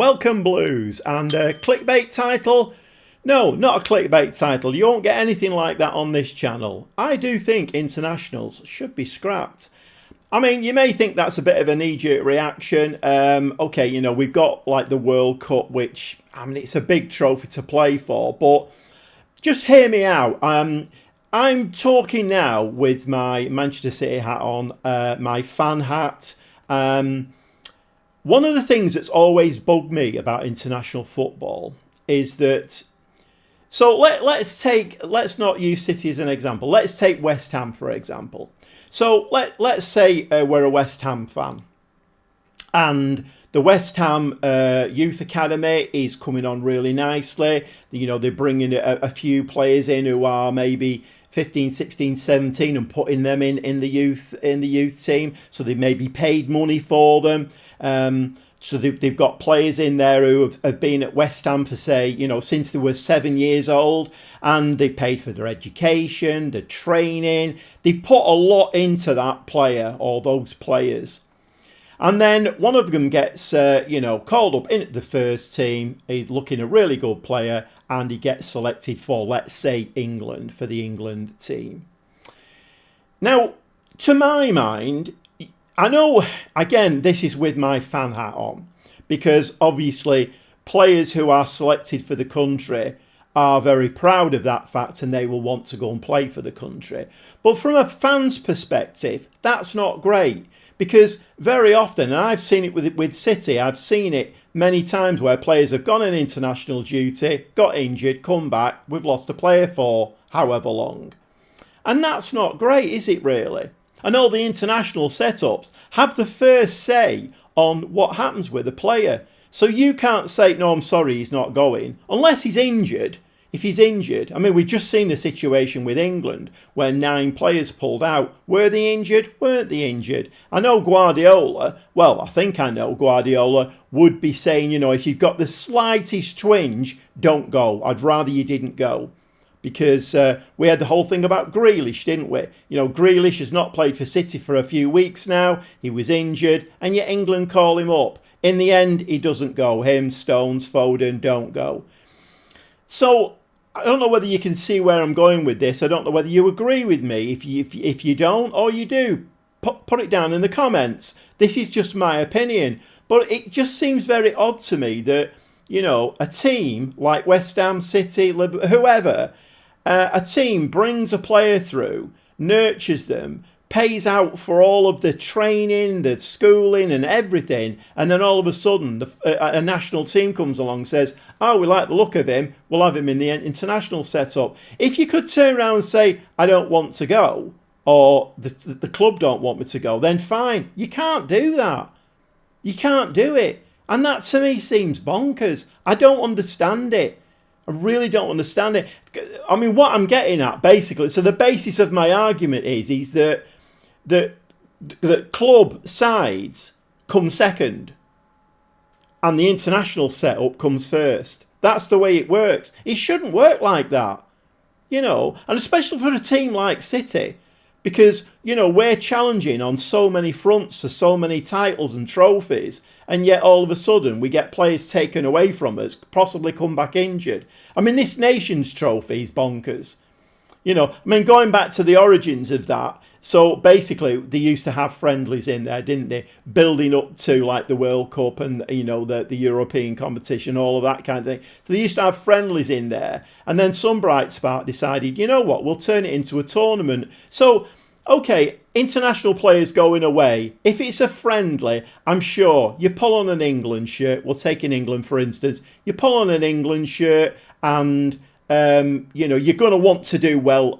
Welcome Blues, and a clickbait title? No, not a clickbait title. You won't get anything like that on this channel. I do think internationals should be scrapped. I mean, you may think that's a bit of a knee-jerk reaction. Okay, you know, we've got like the World Cup, which, I mean, it's a big trophy to play for, but just hear me out. I'm talking now with my Manchester City hat on, my fan hat. One of the things that's always bugged me about international football is that, so let's not use City as an example. Let's take West Ham, for example. So let's say we're a West Ham fan, and the West Ham Youth Academy is coming on really nicely. You know, they're bringing a few players in who are maybe 15, 16, 17 and putting them in the youth team. So they maybe paid money for them. So they've got players in there who have been at West Ham for, say, you know, since they were 7 years old, and they paid for their education, their training. They've put a lot into that player or those players. And then one of them gets, called up in the first team. He's looking a really good player, and he gets selected for, let's say, England, for the England team. Now, to my mind, I know, again, this is with my fan hat on, because obviously players who are selected for the country are very proud of that fact, and they will want to go and play for the country. But from a fan's perspective, that's not great. Because very often, and I've seen it with City, I've seen it many times where players have gone on international duty, got injured, come back, we've lost a player for however long. And that's not great, is it really? And all the international setups have the first say on what happens with a player. So you can't say, no, I'm sorry, he's not going, unless he's injured. If he's injured, I mean, we've just seen a situation with England where 9 players pulled out. Were they injured? Weren't they injured? I know Guardiola, well, I think I know Guardiola would be saying, you know, if you've got the slightest twinge, don't go. I'd rather you didn't go. Because we had the whole thing about Grealish, didn't we? You know, Grealish has not played for City for a few weeks now. He was injured, and yet England call him up. In the end, he doesn't go. Him, Stones, Foden don't go. So I don't know whether you can see where I'm going with this. I don't know whether you agree with me. If you don't, or you do, put it down in the comments. This is just my opinion. But it just seems very odd to me that, you know, a team like West Ham, City, whoever, a team brings a player through, nurtures them, pays out for all of the training, the schooling and everything, and then all of a sudden a national team comes along and says, oh, we like the look of him, we'll have him in the international setup. If you could turn around and say, I don't want to go, or the club don't want me to go, then fine. You can't do that. You can't do it. And that to me seems bonkers. I don't understand it. I really don't understand it. I mean, what I'm getting at, basically, so the basis of my argument is that the club sides come second and the international setup comes first. That's the way it works. It shouldn't work like that, you know, and especially for a team like City, because, you know, we're challenging on so many fronts for so many titles and trophies, and yet all of a sudden we get players taken away from us, possibly come back injured. I mean, this Nations Trophy is bonkers. You know, I mean, going back to the origins of that, so basically they used to have friendlies in there, didn't they? Building up to like the World Cup and, you know, the European competition, all of that kind of thing. So they used to have friendlies in there. And then some bright spark decided, you know what, we'll turn it into a tournament. So, okay, international players going away. If it's a friendly, I'm sure you pull on an England shirt. We'll take in England, for instance. You pull on an England shirt and, you know, you're going to want to do well,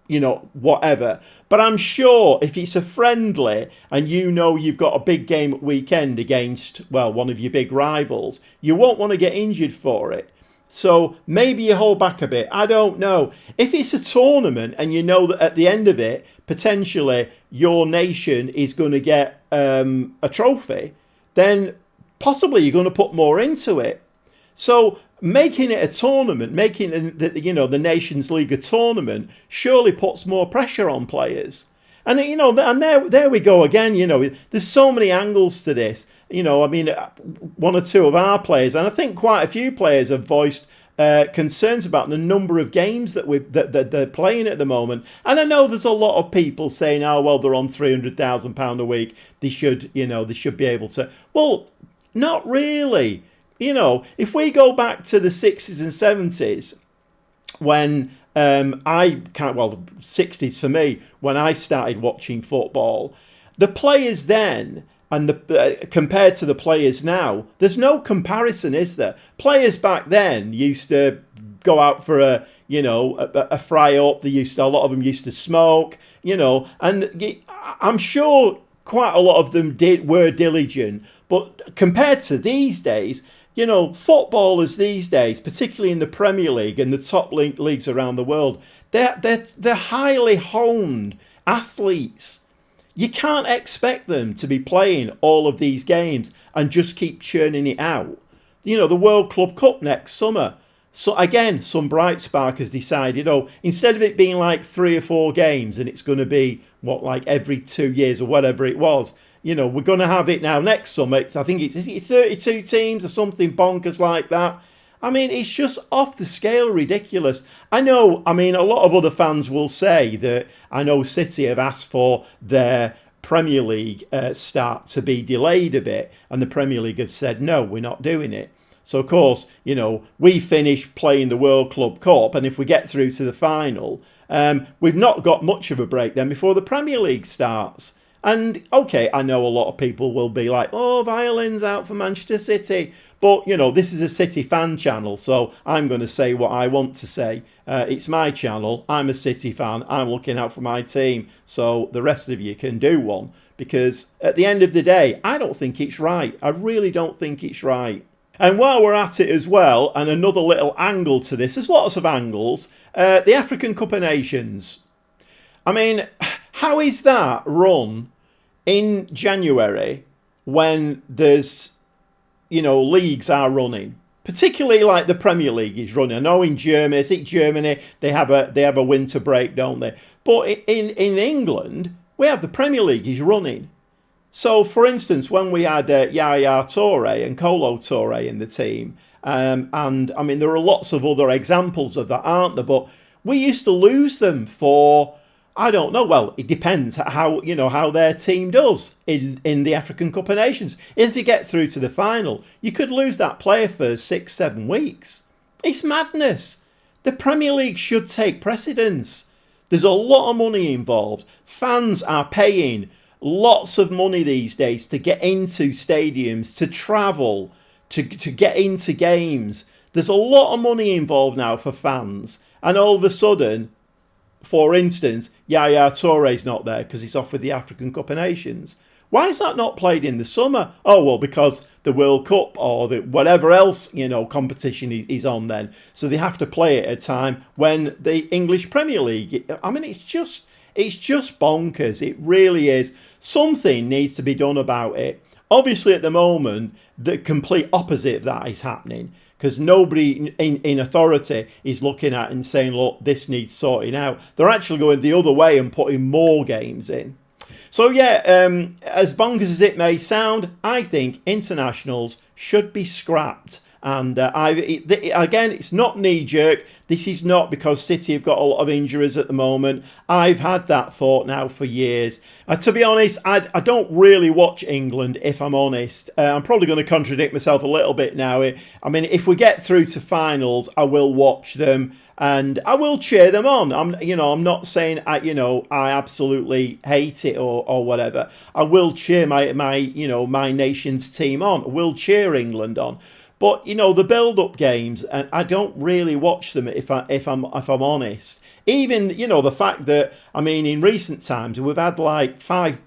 you know, whatever. But I'm sure if it's a friendly and you know you've got a big game at weekend against, well, one of your big rivals, you won't want to get injured for it. So maybe you hold back a bit. I don't know. If it's a tournament and you know that at the end of it, potentially your nation is going to get a trophy, then possibly you're going to put more into it. So making it a tournament, making the Nations League a tournament, surely puts more pressure on players. And, you know, and there we go again. You know, there's so many angles to this. I mean, one or two of our players, and I think quite a few players have voiced concerns about the number of games that they're playing at the moment. And I know there's a lot of people saying, "Oh, well, they're on £300,000 a week. They should be able to." Well, not really. If we go back to the 60s and 70s, when the 60s for me, when I started watching football, the players then and compared to the players now, there's no comparison, is there? Players back then used to go out for a fry up. A lot of them used to smoke, and I'm sure quite a lot of them were diligent. But compared to these days, footballers these days, particularly in the Premier League and the top leagues around the world, they're highly honed athletes. You can't expect them to be playing all of these games and just keep churning it out. The World Club Cup next summer. So again, some bright spark has decided, instead of it being like 3 or 4 games and it's going to be, like every 2 years or whatever it was, we're going to have it now next summer. I think it's 32 teams or something bonkers like that. I mean, it's just off the scale ridiculous. I mean, a lot of other fans will say that I know City have asked for their Premier League start to be delayed a bit, and the Premier League have said, no, we're not doing it. So, of course, we finish playing the World Club Cup, and if we get through to the final, we've not got much of a break then before the Premier League starts. And, okay, I know a lot of people will be like, violins out for Manchester City. But, this is a City fan channel, so I'm going to say what I want to say. It's my channel. I'm a City fan. I'm looking out for my team. So the rest of you can do one. Because at the end of the day, I don't think it's right. I really don't think it's right. And while we're at it as well, and another little angle to this, there's lots of angles, the African Cup of Nations. I mean, how is that run in January when there's, leagues are running? Particularly like the Premier League is running. I know in Germany, they have a winter break, don't they? But in England, we have the Premier League is running. So, for instance, when we had Yaya Toure and Kolo Toure in the team, and I mean, there are lots of other examples of that, aren't there? But we used to lose them for, I don't know. Well, it depends how their team does in the African Cup of Nations. If they get through to the final, you could lose that player for 6-7 weeks. It's madness. The Premier League should take precedence. There's a lot of money involved. Fans are paying lots of money these days to get into stadiums, to travel, to get into games. There's a lot of money involved now for fans. And all of a sudden, for instance, Yaya Toure's not there because he's off with the African Cup of Nations. Why is that not played in the summer? Oh, well, because the World Cup or whatever else, competition is on then. So they have to play it at a time when the English Premier League, I mean, it's just bonkers. It really is. Something needs to be done about it. Obviously, at the moment, the complete opposite of that is happening because nobody in authority is looking at and saying, look, this needs sorting out. They're actually going the other way and putting more games in. So, yeah, as bonkers as it may sound, I think internationals should be scrapped. And again, it's not knee-jerk. This is not because City have got a lot of injuries at the moment. I've had that thought now for years. To be honest, I don't really watch England, if I'm honest. I'm probably going to contradict myself a little bit now. I mean, if we get through to finals, I will watch them. And I will cheer them on. I'm not saying I absolutely hate it or whatever. I will cheer my nation's team on. I will cheer England on. But the build-up games, and I don't really watch them if I'm honest. Even the fact that in recent times we've had like 5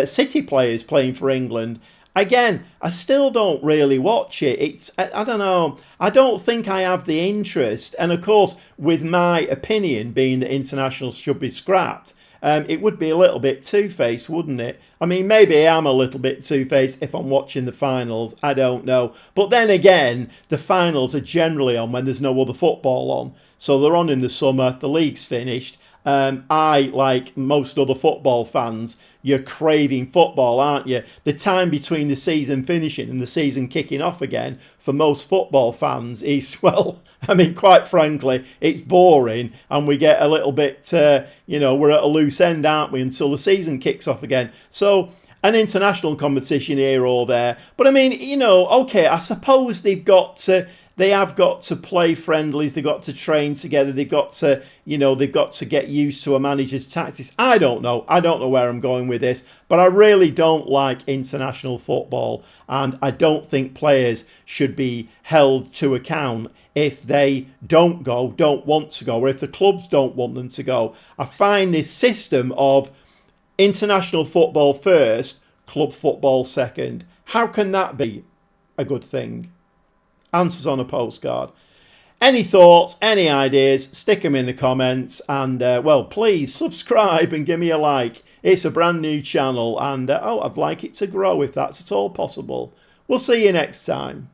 City players playing for England. Again, I still don't really watch it. I don't know. I don't think I have the interest. And of course, with my opinion being that internationals should be scrapped, it would be a little bit two-faced, wouldn't it? I mean, maybe I am a little bit two-faced if I'm watching the finals. I don't know. But then again, the finals are generally on when there's no other football on. So they're on in the summer, the league's finished, like most other football fans, you're craving football, aren't you? The time between the season finishing and the season kicking off again for most football fans is, well, I mean, quite frankly, it's boring, and we get a little bit, we're at a loose end, aren't we, until the season kicks off again. So an international competition here or there. But I mean, okay, I suppose they have got to play friendlies, they've got to train together, they've got to get used to a manager's tactics. I don't know where I'm going with this, but I really don't like international football, and I don't think players should be held to account if they don't want to go, or if the clubs don't want them to go. I find this system of international football first, club football second, how can that be a good thing? Answers on a postcard. Any thoughts, any ideas, stick them in the comments, and please subscribe and give me a like. It's a brand new channel, and I'd like it to grow if that's at all possible. We'll see you next time.